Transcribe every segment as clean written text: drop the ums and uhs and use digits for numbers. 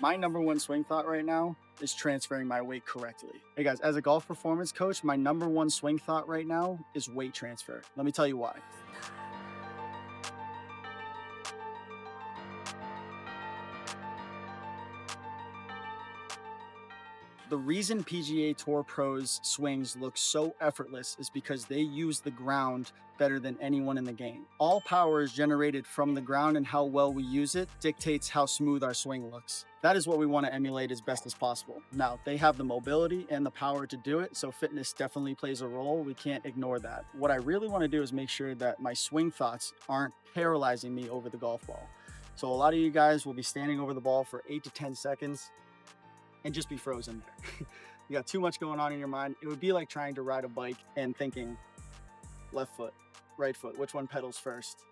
My number one swing thought right now is transferring my weight correctly. Hey guys, as a golf performance coach, my number one swing thought right now is weight transfer. Let me tell you why. The reason PGA Tour pros swings look so effortless is because they use the ground better than anyone in the game. All power is generated from the ground, and how well we use it dictates how smooth our swing looks. That is what we want to emulate as best as possible. Now, they have the mobility and the power to do it, so fitness definitely plays a role. We can't ignore that. What I really want to do is make sure that my swing thoughts aren't paralyzing me over the golf ball. So a lot of you guys will be standing over the ball for 8 to 10 seconds and just be frozen there. You got too much going on in your mind. It would be like trying to ride a bike and thinking left foot, right foot, which one pedals first?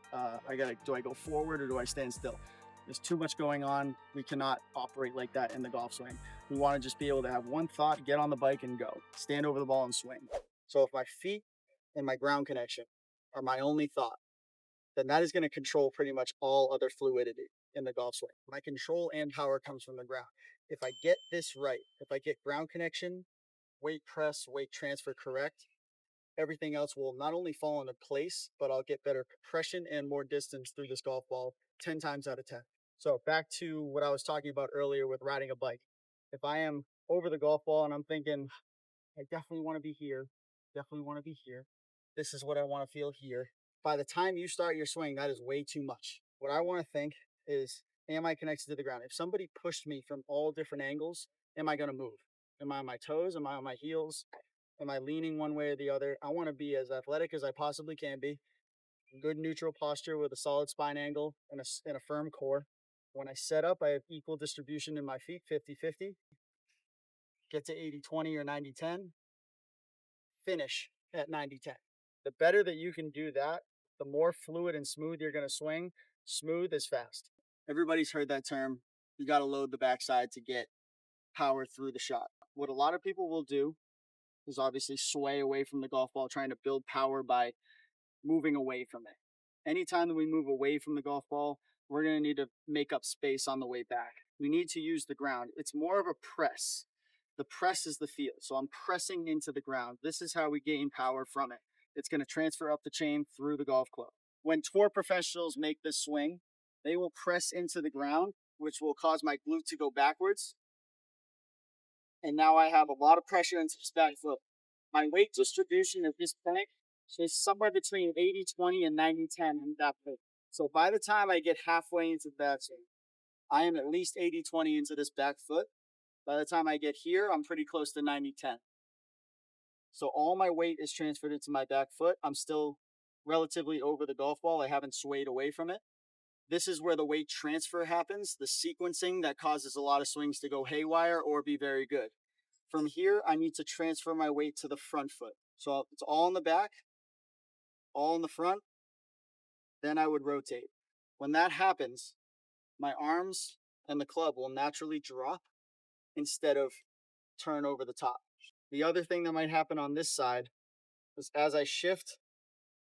Do I go forward or do I stand still? There's too much going on. We cannot operate like that in the golf swing. We want to just be able to have one thought, get on the bike and go. Stand over the ball and swing. So if my feet and my ground connection are my only thought, then that is going to control pretty much all other fluidity in the golf swing. My control and power comes from the ground. If I get this right, if I get ground connection, weight press, weight transfer correct, everything else will not only fall into place, but I'll get better compression and more distance through this golf ball 10 times out of 10. So back to what I was talking about earlier with riding a bike. If I am over the golf ball and I'm thinking, I definitely want to be here, definitely want to be here, this is what I want to feel here. By the time you start your swing, that is way too much. What I want to think is, am I connected to the ground? If somebody pushed me from all different angles, am I going to move? Am I on my toes? Am I on my heels? Am I leaning one way or the other? I want to be as athletic as I possibly can be. Good neutral posture with a solid spine angle and a firm core. When I set up, I have equal distribution in my feet, 50-50. Get to 80-20 or 90-10. Finish at 90-10. The better that you can do that, the more fluid and smooth you're going to swing. Smooth is fast. Everybody's heard that term. You got to load the backside to get power through the shot. What a lot of people will do is obviously sway away from the golf ball, trying to build power by moving away from it. Anytime that we move away from the golf ball, we're going to need to make up space on the way back. We need to use the ground. It's more of a press. The press is the feel. So I'm pressing into the ground. This is how we gain power from it. It's going to transfer up the chain through the golf club. When tour professionals make this swing, they will press into the ground, which will cause my glute to go backwards. And now I have a lot of pressure into this back foot. My weight distribution at this point is somewhere between 80-20 and 90-10 in that foot. So by the time I get halfway into the backswing, I am at least 80-20 into this back foot. By the time I get here, I'm pretty close to 90-10. So all my weight is transferred into my back foot. I'm still relatively over the golf ball. I haven't swayed away from it. This is where the weight transfer happens, the sequencing that causes a lot of swings to go haywire or be very good. From here, I need to transfer my weight to the front foot. So it's all in the back, all in the front. Then I would rotate. When that happens, my arms and the club will naturally drop instead of turn over the top. The other thing that might happen on this side is as I shift,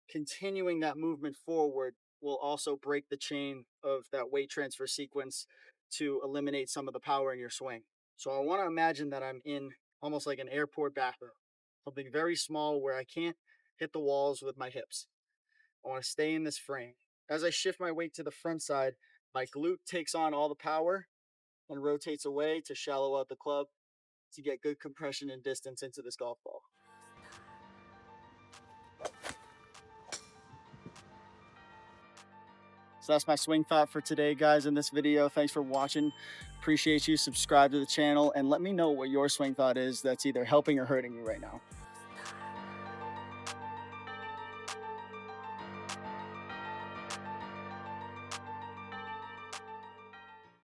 continuing that movement forward will also break the chain of that weight transfer sequence to eliminate some of the power in your swing. So I want to imagine that I'm in almost like an airport bathroom, something very small where I can't hit the walls with my hips. I want to stay in this frame. As I shift my weight to the front side, my glute takes on all the power and rotates away to shallow out the club to get good compression and distance into this golf ball. So that's my swing thought for today, guys, in this video. Thanks for watching. Appreciate you. Subscribe to the channel and let me know what your swing thought is that's either helping or hurting you right now.